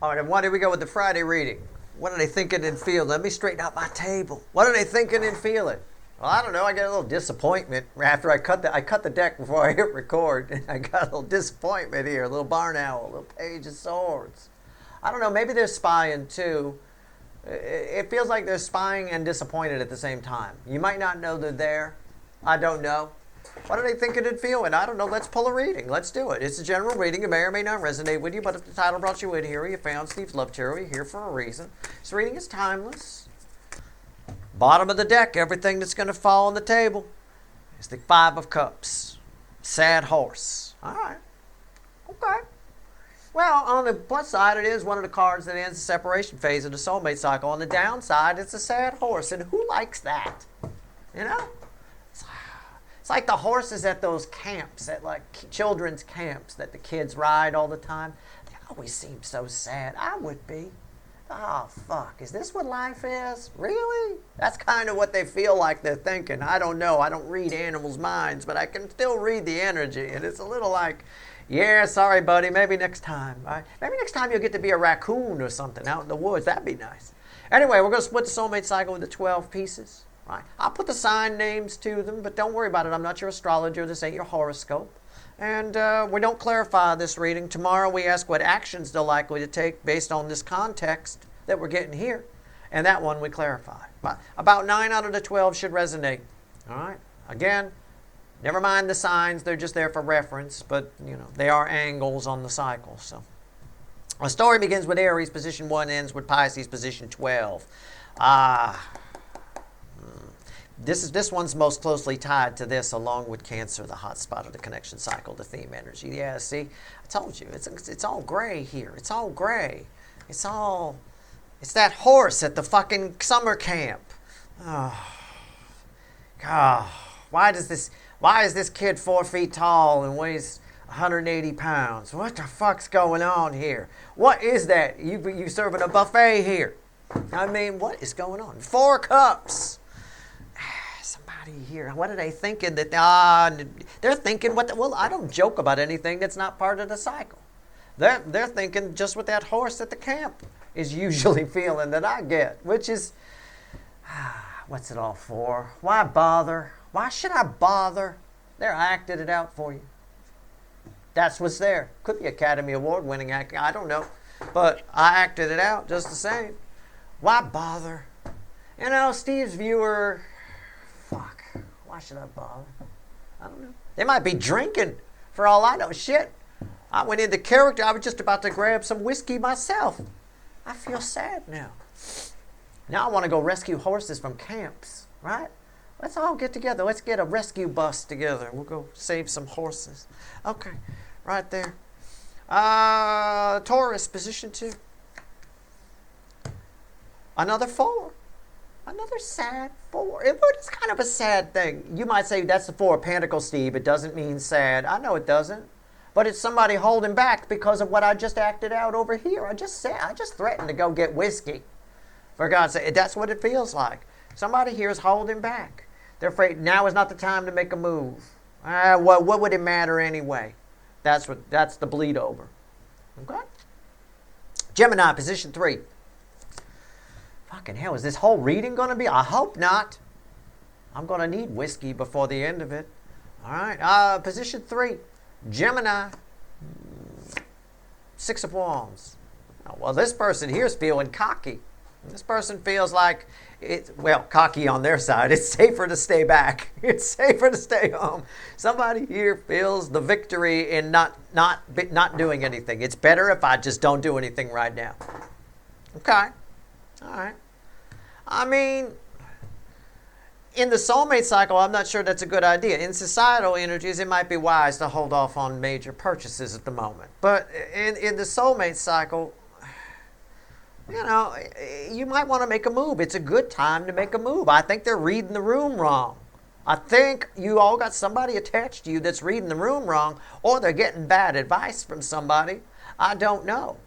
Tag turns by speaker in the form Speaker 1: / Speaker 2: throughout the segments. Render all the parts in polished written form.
Speaker 1: All right, and why did we go with the Friday reading? What are they thinking and feeling? Let me straighten out my table. What are they thinking and feeling? Well, I don't know. I get a little disappointment after I cut the deck before I hit record. I got a little disappointment here, a little barn owl, a little page of swords. I don't know. Maybe they're spying too. It feels like they're spying and disappointed at the same time. You might not know they're there. I don't know. What are they thinking and feeling? I don't know. Let's pull a reading. Let's do it. It's a general reading. It may or may not resonate with you, but if the title brought you in here, you found Steve's Love Tarot, you're here for a reason. This reading is timeless. Bottom of the deck, everything that's going to fall on the table is the Five of Cups. Sad horse. All right. Okay. Well, on the plus side, it is one of the cards that ends the separation phase of the soulmate cycle. On the downside, it's a sad horse. And who likes that? You know? It's like the horses at those camps, at like children's camps that the kids ride all the time. They always seem so sad. I would be. Oh, fuck. Is this what life is? Really? That's kind of what they feel like they're thinking. I don't know. I don't read animals' minds, but I can still read the energy. And it's a little like, yeah, sorry, buddy. Maybe next time. Right? Maybe next time you'll get to be a raccoon or something out in the woods. That'd be nice. Anyway, we're going to split the soulmate cycle into 12 pieces. Right? I'll put the sign names to them, but don't worry about it. I'm not your astrologer. This ain't your horoscope. And we don't clarify this reading. Tomorrow we ask what actions they're likely to take based on this context that we're getting here. And that one we clarify. But about 9 out of the 12 should resonate. All right? Again, never mind the signs. They're just there for reference. But, you know, they are angles on the cycle. So, our story begins with Aries, position 1, ends with Pisces, position 12. This one's most closely tied to this, along with Cancer, the hot spot of the connection cycle, the theme energy. Yeah, see, I told you, it's all gray here. It's all gray. It's that horse at the fucking summer camp. Oh, God, why is this kid 4 feet tall and weighs 180 pounds? What the fuck's going on here? What is that? You serving a buffet here? I mean, what is going on? 4 cups. Here, what are they thinking? That they're thinking well, I don't joke about anything that's not part of the cycle. They're thinking just what that horse at the camp is usually feeling that I get, which is what's it all for? Why bother? Why should I bother? There, I acted it out for you. That's what's there. Could be Academy Award winning acting, I don't know, but I acted it out just the same. Why bother? You know, Steve's viewer. Fuck. Why should I bother? I don't know. They might be drinking for all I know. Shit. I went into character. I was just about to grab some whiskey myself. I feel sad now. Now I want to go rescue horses from camps, right? Let's all get together. Let's get a rescue bus together. We'll go save some horses. Okay. Right there. Taurus, position 2. Another 4. Another sad 4. It's kind of a sad thing. You might say that's the 4 of Pentacles, Steve. It doesn't mean sad. I know it doesn't. But it's somebody holding back because of what I just acted out over here. I just threatened to go get whiskey. For God's sake, that's what it feels like. Somebody here is holding back. They're afraid now is not the time to make a move. What would it matter anyway? That's the bleed over. Okay? Gemini, position 3. Fucking hell, is this whole reading going to be? I hope not. I'm going to need whiskey before the end of it. All right. Position 3. Gemini. 6 of Wands. Oh, well, this person here is feeling cocky. This person feels like, cocky on their side. It's safer to stay back. It's safer to stay home. Somebody here feels the victory in not doing anything. It's better if I just don't do anything right now. Okay. All right. I mean, in the soulmate cycle, I'm not sure that's a good idea. In societal energies, it might be wise to hold off on major purchases at the moment. But in the soulmate cycle, you know, you might want to make a move. It's a good time to make a move. I think they're reading the room wrong. I think you all got somebody attached to you that's reading the room wrong, or they're getting bad advice from somebody. I don't know.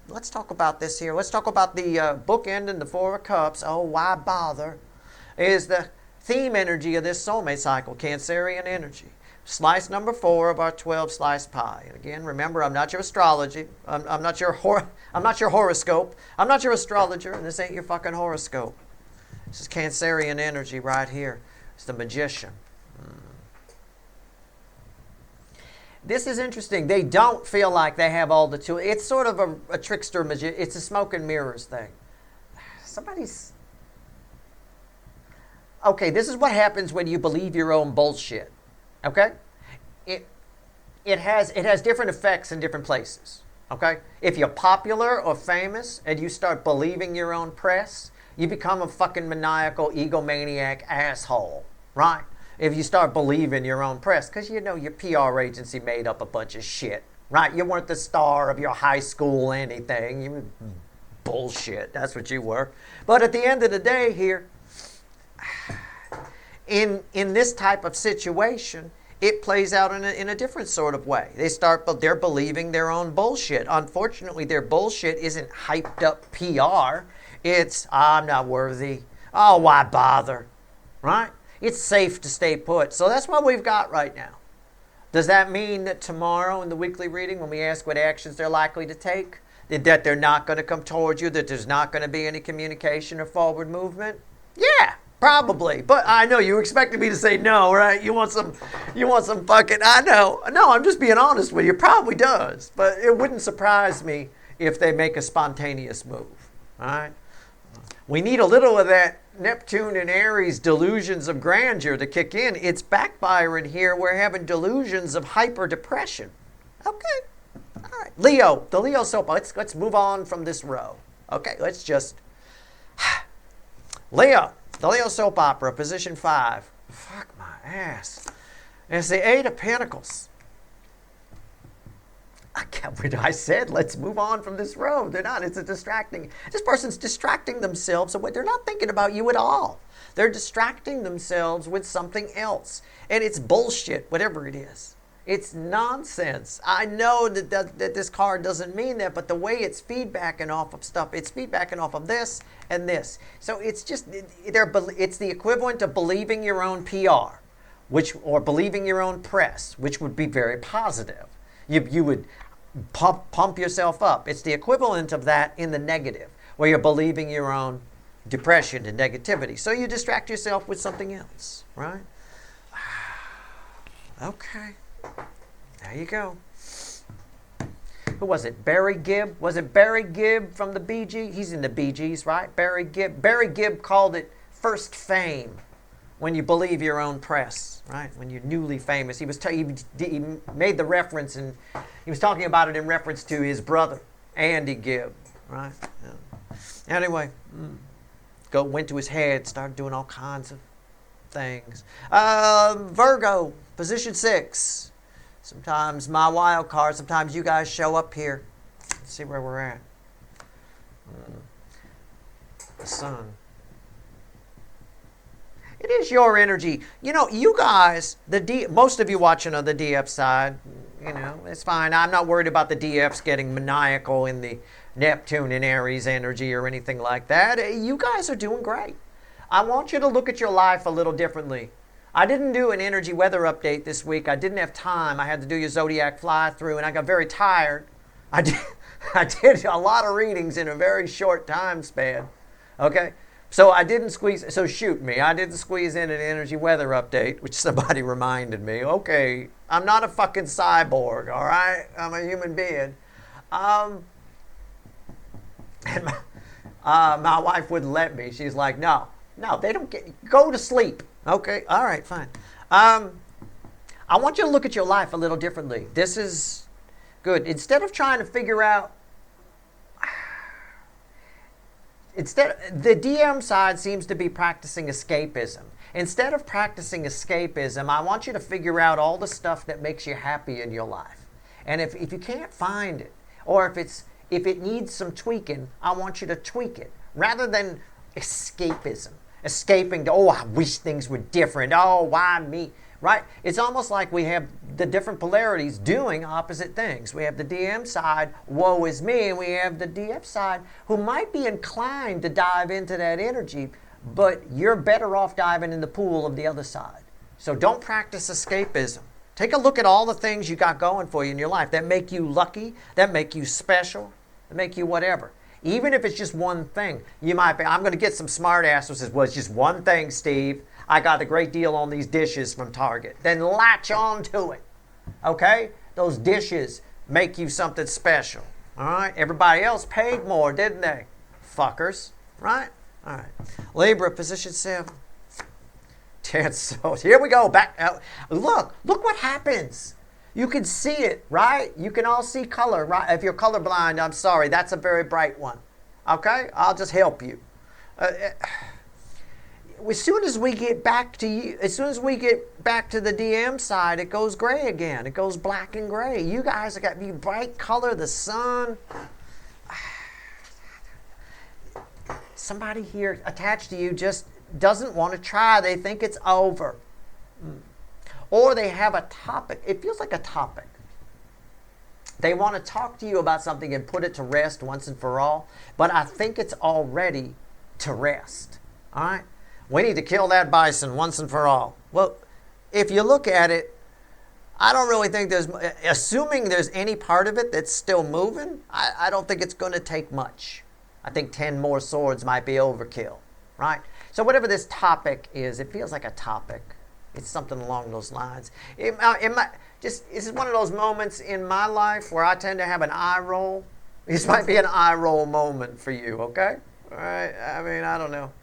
Speaker 1: Let's talk about this here. Let's talk about the bookend and the 4 of Cups. Oh, why bother? Is the theme energy of this soulmate cycle, Cancerian energy. Slice number 4 of our 12 slice pie. And again, remember, I'm not your astrology. I'm not your horoscope. I'm not your astrologer, and this ain't your fucking horoscope. This is Cancerian energy right here. It's the magician. This is interesting. They don't feel like they have all the tools. It's sort of a trickster magician. It's a smoke and mirrors thing. Somebody's... Okay, this is what happens when you believe your own bullshit. Okay? It has different effects in different places. Okay? If you're popular or famous and you start believing your own press, you become a fucking maniacal, egomaniac asshole. Right? If you start believing your own press, because you know your PR agency made up a bunch of shit, right? You weren't the star of your high school anything. You were bullshit. That's what you were. But at the end of the day here, in this type of situation, it plays out in a different sort of way. They're believing their own bullshit. Unfortunately, their bullshit isn't hyped up PR. It's, I'm not worthy. Oh, why bother? Right? It's safe to stay put. So that's what we've got right now. Does that mean that tomorrow in the weekly reading, when we ask what actions they're likely to take, that they're not going to come towards you, that there's not going to be any communication or forward movement? Yeah, probably. But I know you expected me to say no, right? You want some fucking, I know. No, I'm just being honest with you. It probably does. But it wouldn't surprise me if they make a spontaneous move. All right? We need a little of that Neptune and Aries delusions of grandeur to kick in. It's backfiring here. We're having delusions of hyper-depression. Okay. All right. Leo, the Leo soap. Let's move on from this row. Okay, let's just... Leo, the Leo soap opera, position 5. Fuck my ass. And it's the 8 of Pentacles. I said, let's move on from this road. They're not. It's a distracting. This person's distracting themselves. They're not thinking about you at all. They're distracting themselves with something else. And it's bullshit, whatever it is. It's nonsense. I know that this card doesn't mean that, but the way it's feedbacking off of stuff, it's feedbacking off of this and this. So it's just, it's the equivalent of believing your own PR, or believing your own press, which would be very positive. You would pump yourself up. It's the equivalent of that in the negative, where you're believing your own depression and negativity. So you distract yourself with something else, right? Okay. There you go. Who was it? Barry Gibb? Was it Barry Gibb from the Bee Gees? He's in the Bee Gees, right? Barry Gibb. Barry Gibb called it first fame. When you believe your own press, right? When you're newly famous. He made the reference, and he was talking about it in reference to his brother, Andy Gibb, right? Yeah. Anyway, went to his head, started doing all kinds of things. Virgo, position 6. Sometimes my wild card, sometimes you guys show up here. Let's see where we're at. The sun. It is your energy. You know, you guys, most of you watching on the DF side, you know, it's fine. I'm not worried about the DFs getting maniacal in the Neptune and Aries energy or anything like that. You guys are doing great. I want you to look at your life a little differently. I didn't do an energy weather update this week. I didn't have time. I had to do your zodiac fly through, and I got very tired. I did a lot of readings in a very short time span. Okay? So I didn't shoot me. I didn't squeeze in an energy weather update, which somebody reminded me. Okay, I'm not a fucking cyborg, all right? I'm a human being. And my wife wouldn't let me. She's like, no, they don't go to sleep. Okay, all right, fine. I want you to look at your life a little differently. This is good. Instead of trying to figure out, the DM side seems to be practicing escapism. Instead of practicing escapism, I want you to figure out all the stuff that makes you happy in your life. And if you can't find it, or if it needs some tweaking, I want you to tweak it. Rather than escapism. Escaping to, I wish things were different. Oh, why me? Right? It's almost like we have the different polarities doing opposite things. We have the DM side, woe is me, and we have the DF side who might be inclined to dive into that energy, but you're better off diving in the pool of the other side. So don't practice escapism. Take a look at all the things you got going for you in your life that make you lucky, that make you special, that make you whatever. Even if it's just one thing, you might be, I'm going to get some smart ass who says, well, it's just one thing, Steve. I got a great deal on these dishes from Target. Then latch on to it. Okay? Those dishes make you something special. All right? Everybody else paid more, didn't they? Fuckers. Right? All right. Libra, position 7. So here we go. Back. Look what happens. You can see it, right? You can all see color, right? If you're colorblind, I'm sorry. That's a very bright one. Okay? I'll just help you. As soon as we get back to you, as soon as we get back to the DM side, it goes gray again. It goes black and gray. You guys have got the bright color, the sun. Somebody here attached to you just doesn't want to try. They think it's over. Or they have a topic. It feels like a topic. They want to talk to you about something and put it to rest once and for all. But I think it's all ready to rest. All right? We need to kill that bison once and for all. Well, if you look at it, I don't really think there's, assuming there's any part of it that's still moving, I don't think it's going to take much. I think 10 more swords might be overkill, right? So whatever this topic is, it feels like a topic. It's something along those lines. This is one of those moments in my life where I tend to have an eye roll. This might be an eye roll moment for you, okay? All right? I mean, I don't know.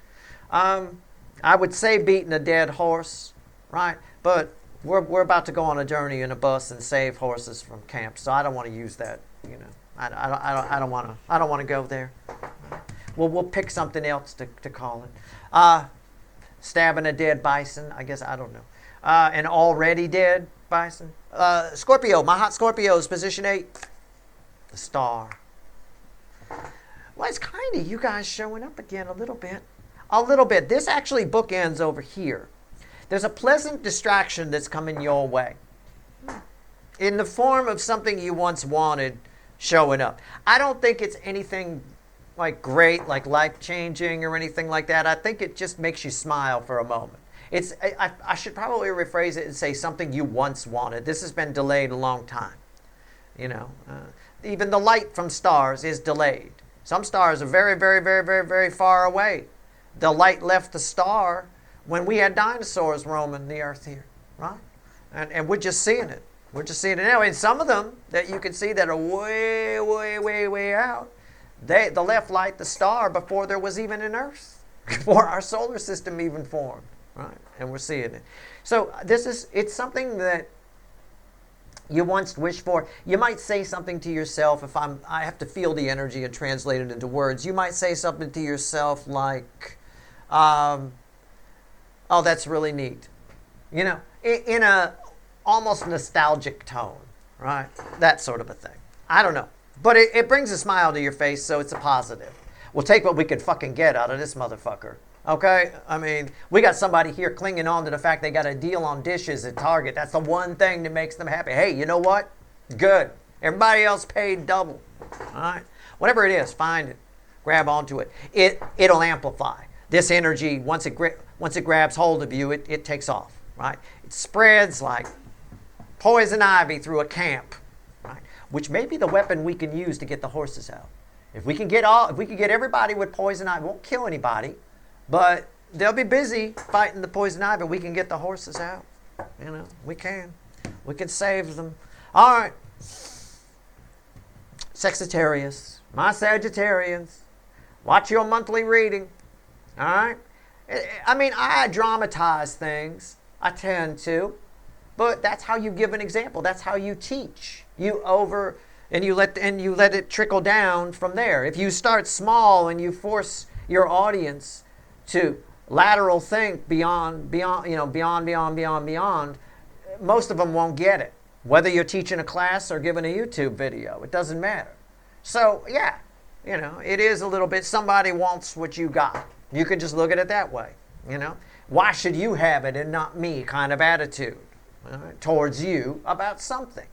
Speaker 1: I would say beating a dead horse, right? But we're about to go on a journey in a bus and save horses from camp, so I don't want to use that. You know, I don't want to go there. Well, we'll pick something else to call it. Stabbing a dead bison, I guess, I don't know. An already dead bison. Scorpio, my hot Scorpios, position 8. The star. Well, it's kind of you guys showing up again a little bit. A little bit. This actually bookends over here. There's a pleasant distraction that's coming your way in the form of something you once wanted showing up. I don't think it's anything like great, like life-changing or anything like that. I think it just makes you smile for a moment. I should probably rephrase it and say something you once wanted. This has been delayed a long time. You know, even the light from stars is delayed. Some stars are very, very, very, very, very far away. The light left the star when we had dinosaurs roaming the earth here, right? And we're just seeing it. We're just seeing it now. And some of them that you can see that are way, way, way, way out, the left light the star before there was even an earth, before our solar system even formed, right? And we're seeing it. So it's something that you once wished for. You might say something to yourself, I have to feel the energy and translate it into words. You might say something to yourself like, oh, that's really neat. You know, in a almost nostalgic tone, right? That sort of a thing. I don't know. But it brings a smile to your face, so it's a positive. We'll take what we could fucking get out of this motherfucker. Okay? I mean, we got somebody here clinging on to the fact they got a deal on dishes at Target. That's the one thing that makes them happy. Hey, you know what? Good. Everybody else paid double. All right? Whatever it is, find it. Grab onto it. It'll amplify. This energy, once it grabs hold of you, it takes off, right? It spreads like poison ivy through a camp, right? Which may be the weapon we can use to get the horses out. If we can get everybody with poison ivy, won't kill anybody, but they'll be busy fighting the poison ivy. We can get the horses out. You know, we can save them. All right. Sagittarius, my Sagittarians, watch your monthly reading. All right? I mean, I dramatize things. I tend to. But that's how you give an example. That's how you teach. You let it trickle down from there. If you start small and you force your audience to lateral think beyond, most of them won't get it. Whether you're teaching a class or giving a YouTube video, it doesn't matter. So, yeah, it is a little bit, somebody wants what you got. You can just look at it that way, Why should you have it and not me kind of attitude towards you about something.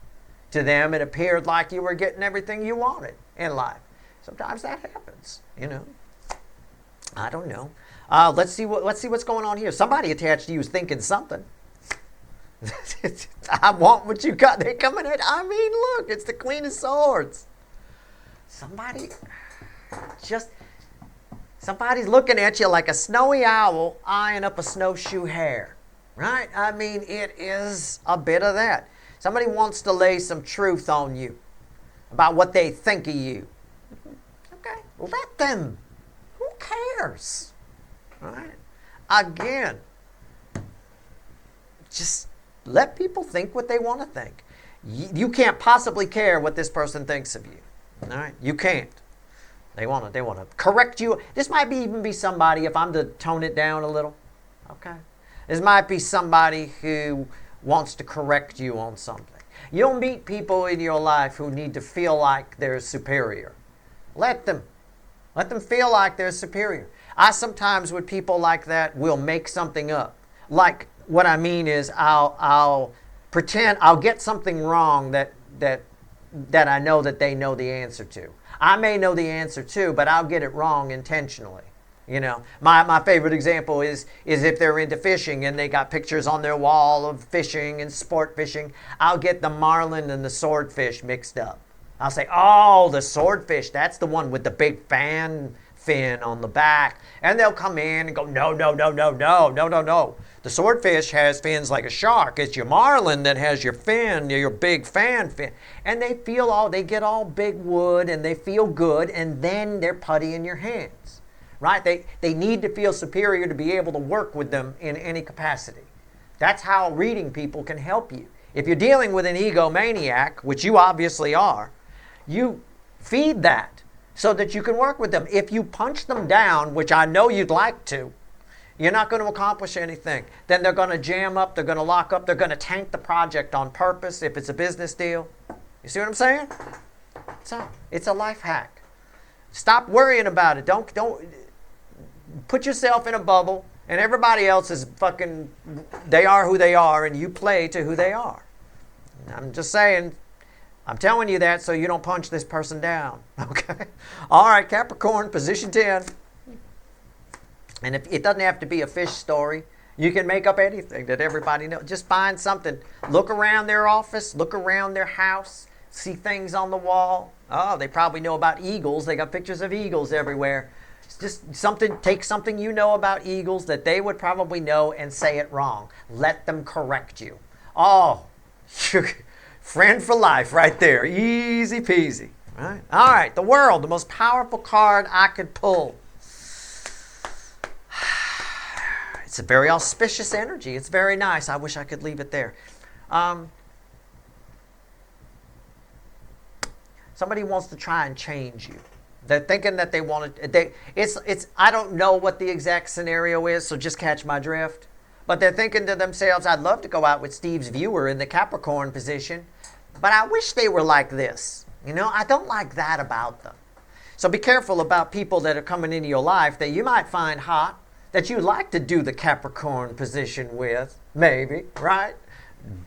Speaker 1: To them, it appeared like you were getting everything you wanted in life. Sometimes that happens, I don't know. Let's see what's going on here. Somebody attached to you is thinking something. I want what you got. They're coming at. I mean, look, it's the Queen of Swords. Somebody's looking at you like a snowy owl eyeing up a snowshoe hare, right? I mean, it is a bit of that. Somebody wants to lay some truth on you about what they think of you. Okay, let them. Who cares? All right. Again, just let people think what they want to think. You can't possibly care what this person thinks of you. All right, you can't. They want to correct you. This might even be somebody, if I'm to tone it down a little, okay? This might be somebody who wants to correct you on something. You'll meet people in your life who need to feel like they're superior. Let them feel like they're superior. I sometimes, with people like that, will make something up. Like, what I mean is, I'll pretend I'll get something wrong that I know that they know the answer to. I may know the answer to, but I'll get it wrong intentionally. You know, my favorite example is if they're into fishing and they got pictures on their wall of fishing and sport fishing, I'll get the marlin and the swordfish mixed up. I'll say, oh, the swordfish, that's the one with the big fan fin on the back. And they'll come in and go, no. The swordfish has fins like a shark. It's your marlin that has your fin, your big fan fin. And they get all big wood and they feel good, and then they're putty in your hands. Right? They need to feel superior to be able to work with them in any capacity. That's how reading people can help you. If you're dealing with an egomaniac, which you obviously are, you feed that so that you can work with them. If you punch them down, which I know you'd like to, you're not going to accomplish anything. Then they're going to jam up, they're going to lock up, they're going to tank the project on purpose if it's a business deal. You see what I'm saying? So, it's a life hack. Stop worrying about it. Don't put yourself in a bubble, and everybody else is fucking, they are who they are, and you play to who they are. I'm just saying, I'm telling you that so you don't punch this person down. Okay? All right, Capricorn, position 10. And it doesn't have to be a fish story. You can make up anything that everybody knows. Just find something. Look around their office. Look around their house. See things on the wall. Oh, they probably know about eagles. They got pictures of eagles everywhere. It's just something. Take something you know about eagles that they would probably know and say it wrong. Let them correct you. Oh, friend for life right there. Easy peasy. Right? All right, the World, the most powerful card I could pull. It's a very auspicious energy. It's very nice. I wish I could leave it there. Somebody wants to try and change you. They're thinking that they want to. I don't know what the exact scenario is, so just catch my drift. But they're thinking to themselves, I'd love to go out with Steve's viewer in the Capricorn position, but I wish they were like this. You know, I don't like that about them. So be careful about people that are coming into your life that you might find hot, that you like to do the Capricorn position with, maybe, right?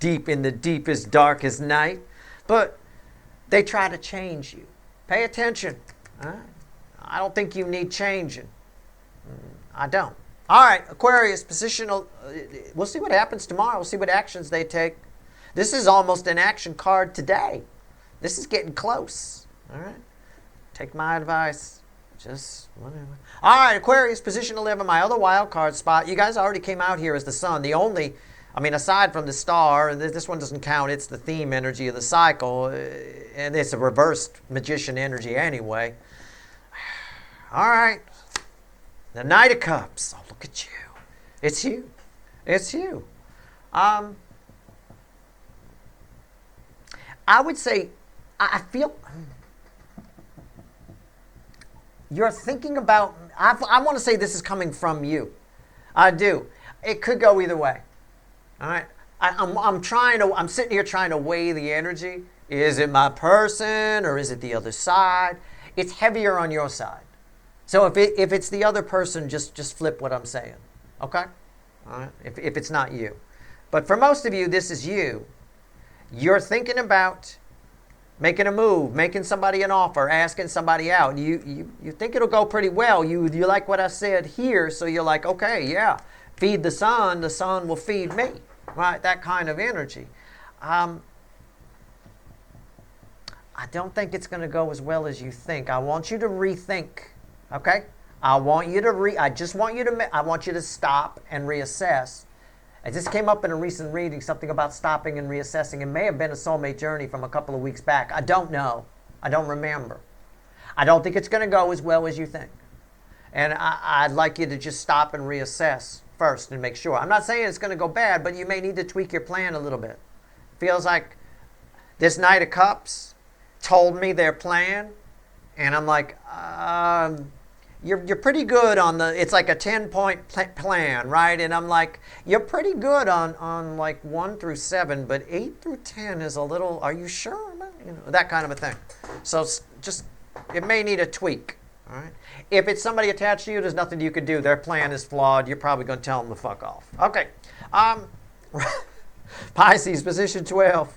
Speaker 1: Deep in the deepest, darkest night. But they try to change you. Pay attention. All right? I don't think you need changing. I don't. All right, Aquarius, positional. We'll see what happens tomorrow. We'll see what actions they take. This is almost an action card today. This is getting close. All right? Take my advice. Just whatever. All right, Aquarius, position 11, my other wild card spot. You guys already came out here as the sun. The only, aside from the star, and this one doesn't count, it's the theme energy of the cycle, and it's a reversed magician energy anyway. All right, the Knight of Cups. Oh, look at you. It's you. It's you. I would say, I feel... You're thinking about, I want to say this is coming from you. I do. It could go either way. All right? I'm sitting here trying to weigh the energy. Is it my person or is it the other side? It's heavier on your side. So if it's the other person, just flip what I'm saying. Okay? All right? If it's not you. But for most of you, this is you. You're thinking about making a move, making somebody an offer, asking somebody out. You think it'll go pretty well. You like what I said here, so you're like, okay, yeah, feed the sun will feed me. right? That kind of energy. I don't think it's going to go as well as you think. I want you to rethink, okay? I want you to stop and reassess. It just came up in a recent reading, something about stopping and reassessing. It may have been a soulmate journey from a couple of weeks back. I don't know. I don't remember. I don't think it's going to go as well as you think. And I'd like you to just stop and reassess first and make sure. I'm not saying it's going to go bad, but you may need to tweak your plan a little bit. Feels like this Knight of Cups told me their plan, and I'm like, you're pretty good on it's like a 10-point plan, right? And I'm like, you're pretty good on like 1 through 7, but 8 through 10 is a little, are you sure? You know, that kind of a thing. So just, it may need a tweak, all right? If it's somebody attached to you, there's nothing you can do. Their plan is flawed. You're probably going to tell them to fuck off. Okay. Pisces, position 12.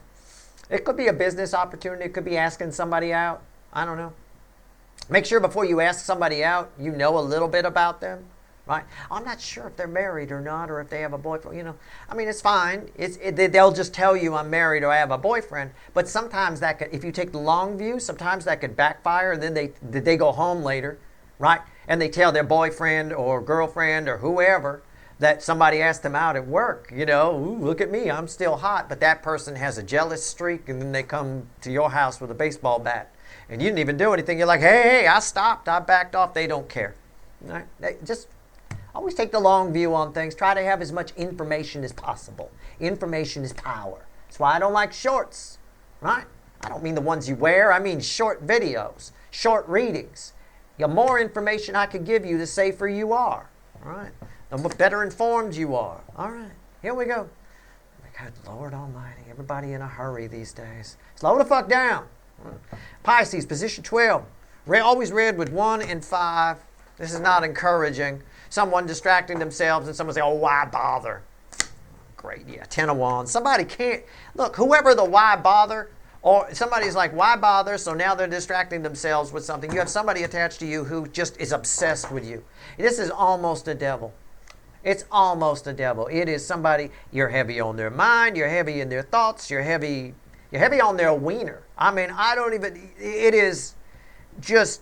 Speaker 1: It could be a business opportunity. It could be asking somebody out. I don't know. Make sure before you ask somebody out, you know a little bit about them, right? I'm not sure if they're married or not, or if they have a boyfriend. You know, I mean, it's fine. They'll just tell you I'm married or I have a boyfriend. But sometimes that could, if you take the long view, sometimes that could backfire, and then they go home later, right? And they tell their boyfriend or girlfriend or whoever that somebody asked them out at work, you know, ooh, look at me, I'm still hot. But that person has a jealous streak, and then they come to your house with a baseball bat. And you didn't even do anything. You're like, hey, I stopped, I backed off. They don't care. Right? They just always take the long view on things. Try to have as much information as possible. Information is power. That's why I don't like shorts, right? I don't mean the ones you wear. I mean short videos, short readings. The more information I can give you, the safer you are, all right? The better informed you are. All right, here we go. Good Lord Almighty, everybody in a hurry these days. Slow the fuck down. Pisces, position 12. Always read with 1 and 5. This is not encouraging. Someone distracting themselves, and someone say, oh, why bother? Great, yeah, 10 of Wands. Somebody can't, look, whoever the why bother, or somebody's like, why bother? So now they're distracting themselves with something. You have somebody attached to you who just is obsessed with you. This is almost a devil. It's almost a devil. It is somebody, you're heavy on their mind, you're heavy in their thoughts, you're heavy on their wiener. I mean, it is just,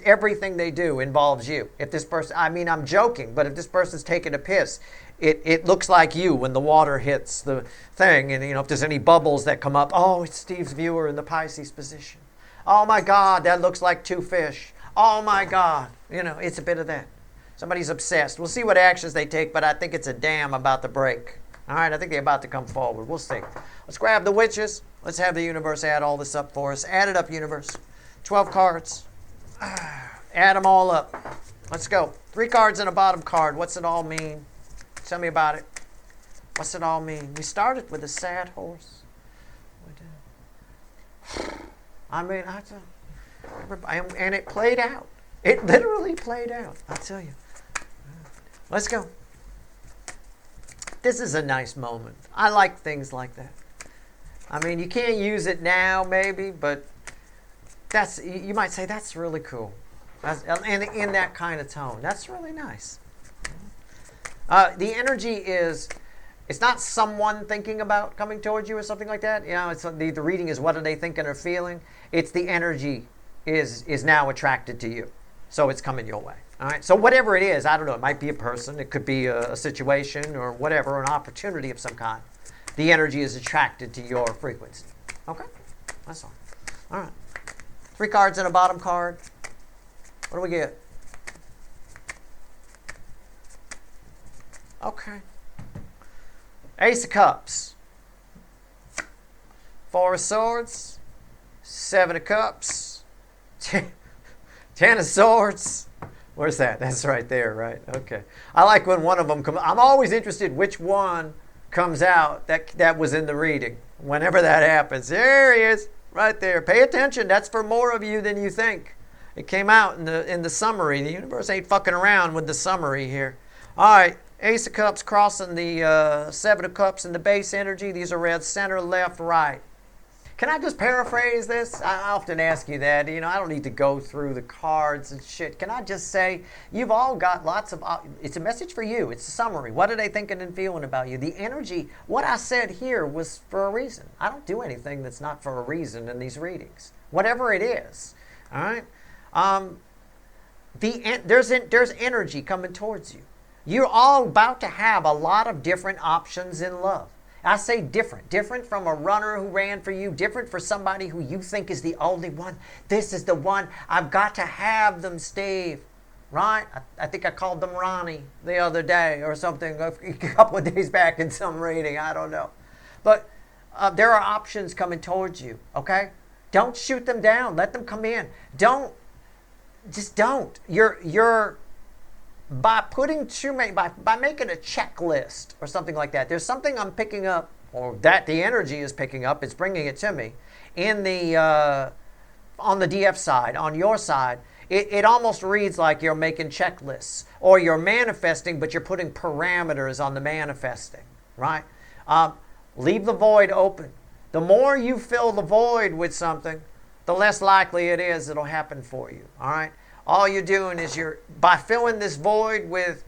Speaker 1: everything they do involves you. If this person, I mean, I'm joking, but if this person's taking a piss, it looks like you when the water hits the thing. And, you know, if there's any bubbles that come up, oh, it's Steve's viewer in the Pisces position. Oh, my God, that looks like 2 fish. Oh, my God. You know, it's a bit of that. Somebody's obsessed. We'll see what actions they take, but I think it's a damn about to break. All right, I think they're about to come forward. We'll see. Let's grab the witches. Let's have the universe add all this up for us. Add it up, universe. 12 cards. Add them all up. Let's go. 3 cards and a bottom card. What's it all mean? Tell me about it. What's it all mean? We started with a sad horse. I mean, and it played out. It literally played out. I'll tell you. Let's go. This is a nice moment. I like things like that. I mean, you can't use it now, maybe, but you might say that's really cool. And in that kind of tone, that's really nice. The energy is, it's not someone thinking about coming towards you or something like that. You know, it's the reading is what are they thinking or feeling. It's the energy is now attracted to you, so it's coming your way. All right. So whatever it is, I don't know. It might be a person. It could be a situation or whatever, an opportunity of some kind. The energy is attracted to your frequency. Okay. That's all. All right. 3 cards and a bottom card. What do we get? Okay. Ace of Cups. 4 of Swords. 7 of Cups. 10 of Swords. Where's that? That's right there, right? Okay. I like when one of them comes. I'm always interested which one comes out that was in the reading. Whenever that happens. There he is. Right there. Pay attention. That's for more of you than you think. It came out in the summary. The universe ain't fucking around with the summary here. All right. Ace of Cups crossing the 7 of Cups in the base energy. These are red center, left, right. Can I just paraphrase this? I often ask you that. I don't need to go through the cards and shit. Can I just say, you've all got lots of, it's a message for you. It's a summary. What are they thinking and feeling about you? The energy, what I said here was for a reason. I don't do anything that's not for a reason in these readings. Whatever it is. All right? There's energy coming towards you. You're all about to have a lot of different options in love. I say different. Different from a runner who ran for you. Different for somebody who you think is the only one. This is the one. I've got to have them, Steve. Right? I think I called them Ronnie the other day or something, a couple of days back in some reading. I don't know. But there are options coming towards you, okay? Don't shoot them down. Let them come in. Just don't. You're by putting by making a checklist or something like that. There's something I'm picking up, or that the energy is picking up. It's bringing it to me in the on the DF side, on your side. It almost reads like you're making checklists, or you're manifesting, but you're putting parameters on the manifesting. Right? Leave the void open. The more you fill the void with something, the less likely it is it'll happen for you. All right? All you're doing is by filling this void with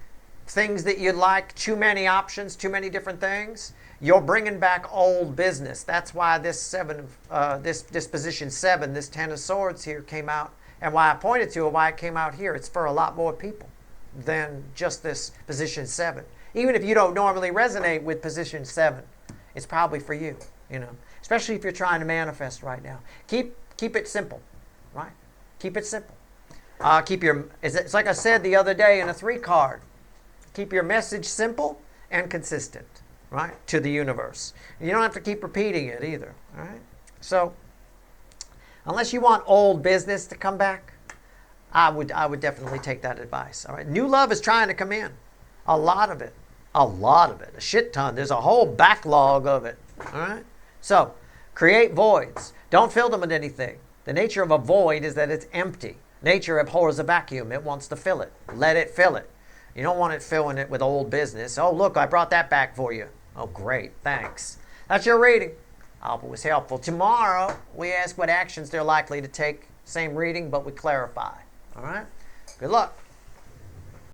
Speaker 1: things that you like, too many options, too many different things, you're bringing back old business. That's why this position 7, this 10 of Swords here came out, and why I pointed to it, why it came out here. It's for a lot more people than just this position 7. Even if you don't normally resonate with position 7, it's probably for you, especially if you're trying to manifest right now. Keep it simple, right? Keep it simple. It's like I said the other day in a 3 card. Keep your message simple and consistent, right, to the universe. And you don't have to keep repeating it either, all right? So, unless you want old business to come back, I would definitely take that advice, all right? New love is trying to come in. A lot of it. A shit ton. There's a whole backlog of it, all right? So, create voids. Don't fill them with anything. The nature of a void is that it's empty. Nature abhors a vacuum. It wants to fill it. Let it fill it. You don't want it filling it with old business. Oh, look, I brought that back for you. Oh, great. Thanks. That's your reading. I hope it was helpful. Tomorrow, we ask what actions they're likely to take. Same reading, but we clarify. All right? Good luck.